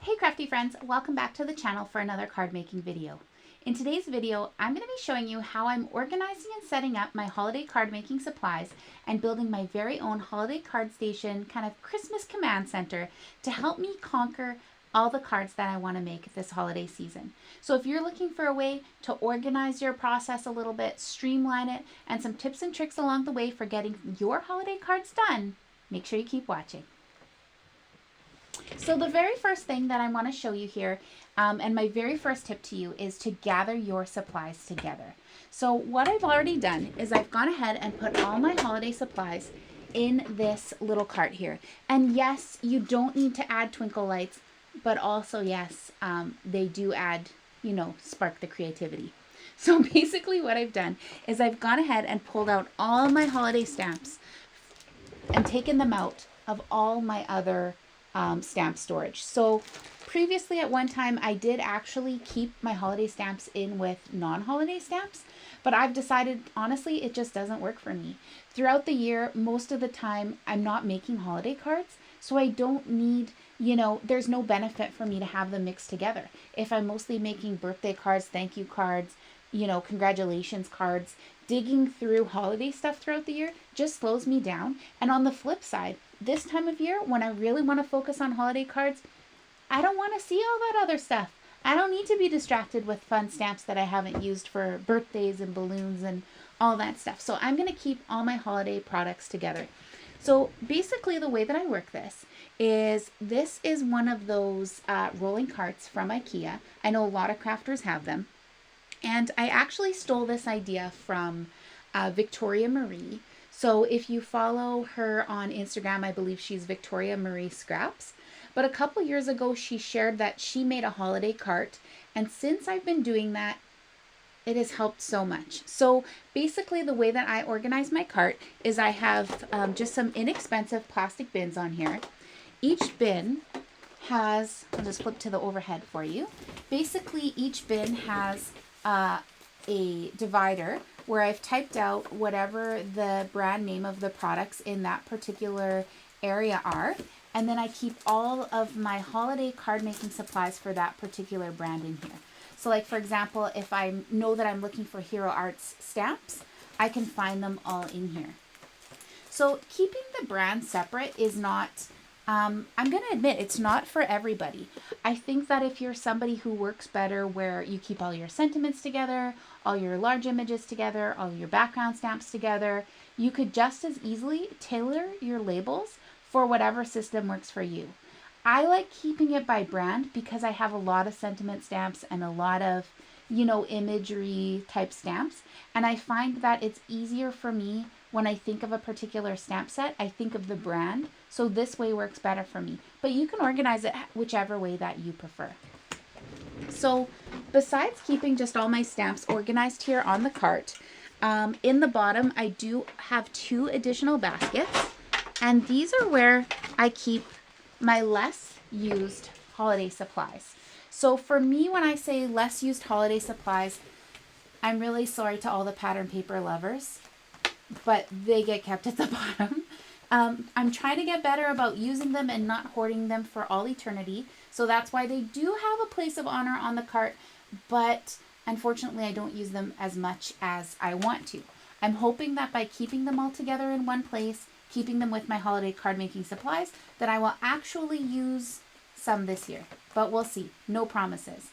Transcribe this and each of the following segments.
Hey crafty friends, welcome back to the channel for another card making video. In today's video, I'm going to be showing you how I'm organizing and setting up my holiday card making supplies and building my very own holiday card station kind of Christmas command center to help me conquer all the cards that I want to make this holiday season. So if you're looking for a way to organize your process a little bit, streamline it, and some tips and tricks along the way for getting your holiday cards done, make sure you keep watching. So the very first thing that I want to show you here, and my very first tip to you, is to gather your supplies together. So what I've already done is I've gone ahead and put all my holiday supplies in this little cart here. And yes, you don't need to add twinkle lights, but also yes, they do add, spark the creativity. So basically what I've done is I've gone ahead and pulled out all my holiday stamps and taken them out of all my other stamp storage. So previously at one time I did actually keep my holiday stamps in with non-holiday stamps, but I've decided honestly it just doesn't work for me. Throughout the year, most of the time I'm not making holiday cards, so I don't need, there's no benefit for me to have them mixed together. If I'm mostly making birthday cards, thank you cards, congratulations cards, digging through holiday stuff throughout the year just slows me down. And on the flip side, this time of year, when I really want to focus on holiday cards, I don't want to see all that other stuff. I don't need to be distracted with fun stamps that I haven't used for birthdays and balloons and all that stuff. So I'm going to keep all my holiday products together. So basically the way that I work this is one of those rolling carts from IKEA. I know a lot of crafters have them. And I actually stole this idea from Victoria Marie. So if you follow her on Instagram, I believe she's Victoria Marie Scraps. But a couple years ago, she shared that she made a holiday cart. And since I've been doing that, it has helped so much. So basically the way that I organize my cart is I have just some inexpensive plastic bins on here. Each bin has, I'll just flip to the overhead for you. Basically each bin has a divider where I've typed out whatever the brand name of the products in that particular area are. And then I keep all of my holiday card making supplies for that particular brand in here. So like, for example, if I know that I'm looking for Hero Arts stamps, I can find them all in here. So keeping the brands separate is not, I'm going to admit, it's not for everybody. I think that if you're somebody who works better where you keep all your sentiments together, all your large images together, all your background stamps together, you could just as easily tailor your labels for whatever system works for you. I like keeping it by brand because I have a lot of sentiment stamps and a lot of, imagery type stamps. And I find that it's easier for me when I think of a particular stamp set, I think of the brand. So this way works better for me. But you can organize it whichever way that you prefer. So besides keeping just all my stamps organized here on the cart, in the bottom I do have 2 additional baskets. And these are where I keep my less used holiday supplies. So for me, when I say less used holiday supplies, I'm really sorry to all the pattern paper lovers, but they get kept at the bottom. I'm trying to get better about using them and not hoarding them for all eternity. So that's why they do have a place of honor on the cart, but unfortunately I don't use them as much as I want to. I'm hoping that by keeping them all together in one place, keeping them with my holiday card making supplies, that I will actually use some this year. But we'll see. No promises.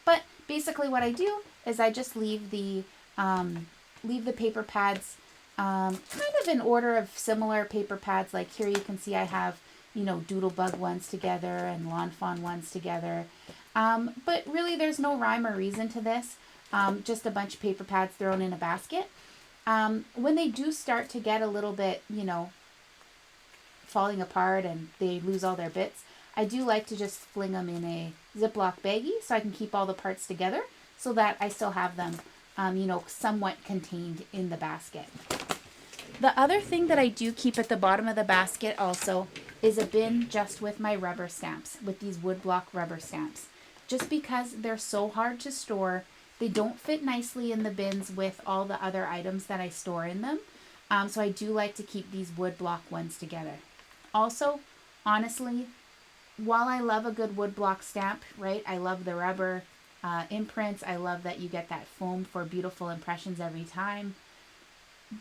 But basically what I do is I just leave the paper pads kind of in order of similar paper pads. Like here you can see I have, Doodlebug ones together and Lawn Fawn ones together. But really there's no rhyme or reason to this. Just a bunch of paper pads thrown in a basket. When they do start to get a little bit, falling apart and they lose all their bits, I do like to just fling them in a Ziploc baggie so I can keep all the parts together so that I still have them, somewhat contained in the basket. The other thing that I do keep at the bottom of the basket also is a bin just with my rubber stamps, with these woodblock rubber stamps. Just because they're so hard to store, they don't fit nicely in the bins with all the other items that I store in them. So I do like to keep these woodblock ones together. Also, honestly, while I love a good woodblock stamp, right? I love the rubber imprints. I love that you get that foam for beautiful impressions every time.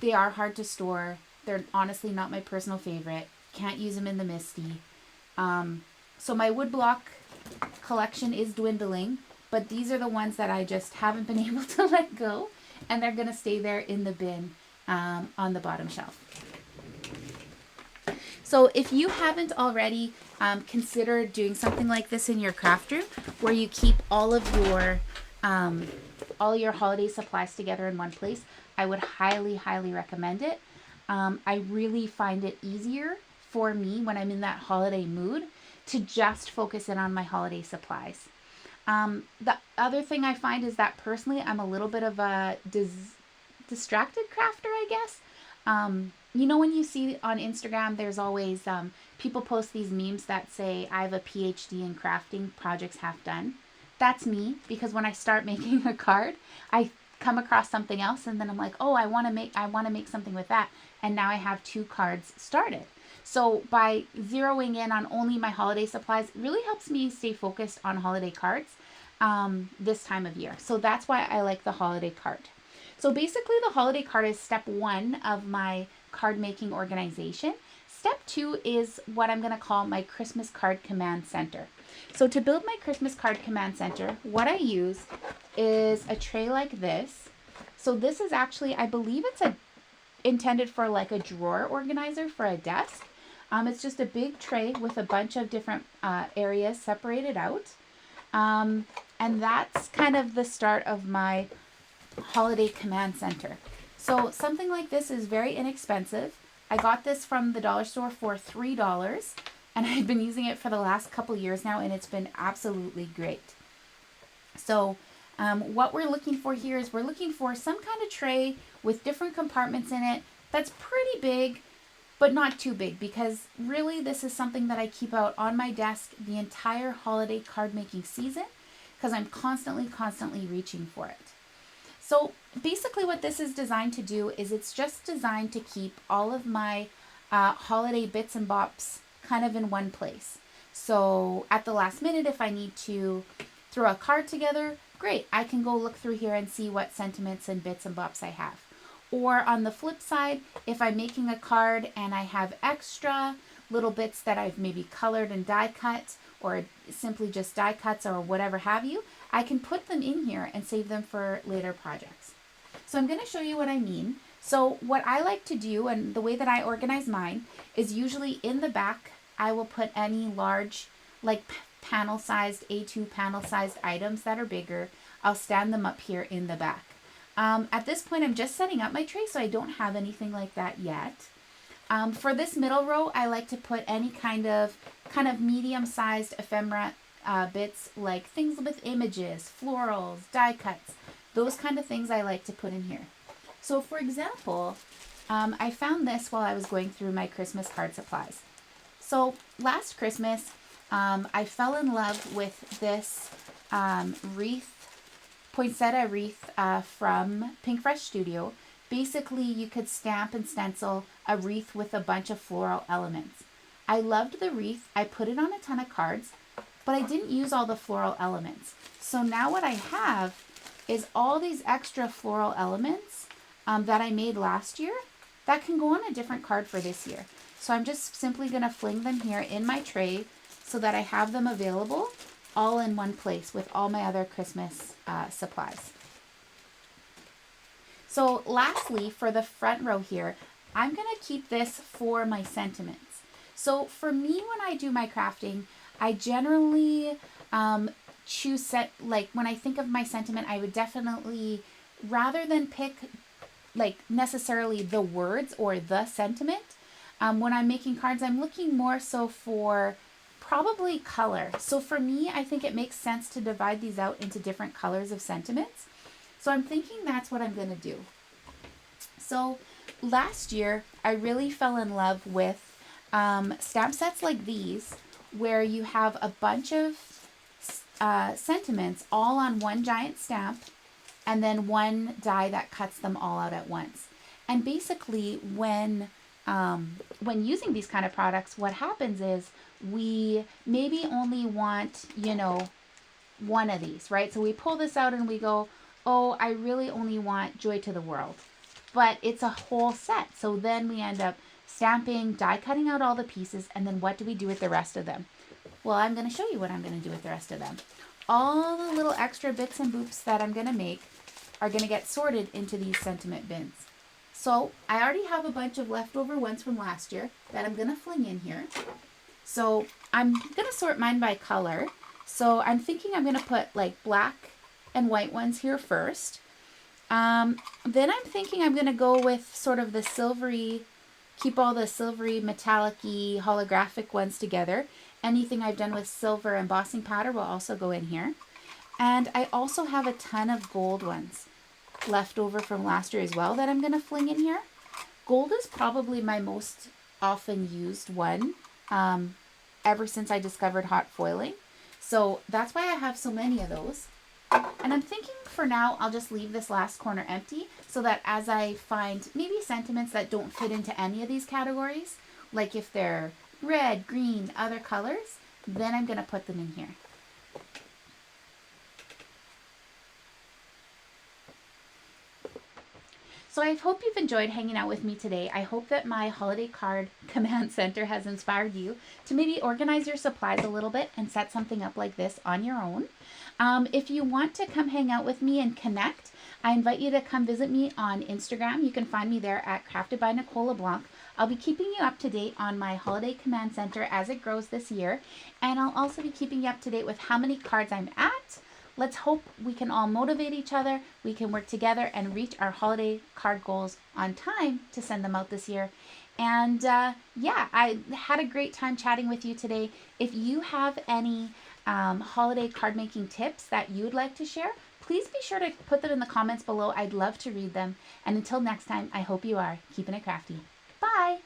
They are hard to store. They're honestly not my personal favorite. Can't use them in the MISTI. So my woodblock collection is dwindling, but these are the ones that I just haven't been able to let go, and they're going to stay there in the bin on the bottom shelf. So if you haven't already considered doing something like this in your craft room, where you keep all your holiday supplies together in one place, I would highly, highly recommend it. I really find it easier for me when I'm in that holiday mood to just focus in on my holiday supplies. The other thing I find is that personally, I'm a little bit of a distracted crafter, I guess. You know, when you see on Instagram, there's always people post these memes that say, I have a PhD in crafting, projects half done. That's me, because when I start making a card, I come across something else and then I'm like, oh, I want to make something with that. And now I have 2 cards started. So by zeroing in on only my holiday supplies really helps me stay focused on holiday cards this time of year. So that's why I like the holiday card. So basically the holiday card is step 1 of my card making organization. Step 2 is what I'm going to call my Christmas card command center. So to build my Christmas card command center, what I use is a tray like this. So this is actually, I believe it's intended for like a drawer organizer for a desk. It's just a big tray with a bunch of different areas separated out. And that's kind of the start of my holiday command center. So something like this is very inexpensive. I got this from the dollar store for $3, and I've been using it for the last couple years now, and it's been absolutely great. So what we're looking for here is we're looking for some kind of tray with different compartments in it that's pretty big, but not too big, because really this is something that I keep out on my desk the entire holiday card making season, because I'm constantly reaching for it. So basically what this is designed to do is it's just designed to keep all of my holiday bits and bops kind of in one place. So at the last minute, if I need to throw a card together, great, I can go look through here and see what sentiments and bits and bops I have. Or on the flip side, if I'm making a card and I have extra little bits that I've maybe colored and die cut, or simply just die cuts or whatever have you, I can put them in here and save them for later projects. So I'm going to show you what I mean. So what I like to do, and the way that I organize mine, is usually in the back I will put any large, like panel-sized, A2 panel-sized items that are bigger. I'll stand them up here in the back. At this point I'm just setting up my tray, so I don't have anything like that yet. For this middle row, I like to put any kind of medium-sized ephemera bits, like things with images, florals, die cuts, those kind of things I like to put in here. So for example, I found this while I was going through my Christmas card supplies. So last Christmas, I fell in love with this poinsettia wreath from Pink Fresh Studio. Basically, you could stamp and stencil a wreath with a bunch of floral elements. I loved the wreath. I put it on a ton of cards, but I didn't use all the floral elements. So now what I have is all these extra floral elements that I made last year that can go on a different card for this year. So I'm just simply going to fling them here in my tray so that I have them available all in one place with all my other Christmas supplies. So lastly, for the front row here, I'm going to keep this for my sentiments. So for me, when I do my crafting, I generally choose when I think of my sentiment, I would definitely, rather than pick like necessarily the words or the sentiment, when I'm making cards, I'm looking more so for probably color. So for me, I think it makes sense to divide these out into different colors of sentiments. So I'm thinking that's what I'm going to do. So last year, I really fell in love with stamp sets like these, where you have a bunch of sentiments all on one giant stamp, and then one die that cuts them all out at once. And basically, when when using these kind of products, what happens is we maybe only want, one of these, right? So we pull this out and we go, oh, I really only want Joy to the World. But it's a whole set. So then we end up stamping, die cutting out all the pieces, and then what do we do with the rest of them? Well, I'm going to show you what I'm going to do with the rest of them. All the little extra bits and boops that I'm going to make are going to get sorted into these sentiment bins. So I already have a bunch of leftover ones from last year that I'm going to fling in here. So I'm going to sort mine by color. So I'm thinking I'm going to put like black and white ones here first. Then I'm thinking I'm going to go with sort of the silvery, keep all the silvery, metallic-y, holographic ones together. Anything I've done with silver embossing powder will also go in here. And I also have a ton of gold ones left over from last year as well that I'm going to fling in here. Gold is probably my most often used one ever since I discovered hot foiling. So that's why I have so many of those. And I'm thinking for now, I'll just leave this last corner empty so that as I find maybe sentiments that don't fit into any of these categories, like if they're red, green, other colors, then I'm going to put them in here. So I hope you've enjoyed hanging out with me today. I hope that my holiday card command center has inspired you to maybe organize your supplies a little bit and set something up like this on your own. If you want to come hang out with me and connect, I invite you to come visit me on Instagram. You can find me there at Crafted by Nicole LeBlanc. I'll be keeping you up to date on my holiday command center as it grows this year. And I'll also be keeping you up to date with how many cards I'm at. Let's hope we can all motivate each other. We can work together and reach our holiday card goals on time to send them out this year. And yeah, I had a great time chatting with you today. If you have any holiday card making tips that you'd like to share, please be sure to put them in the comments below. I'd love to read them. And until next time, I hope you are keeping it crafty. Bye.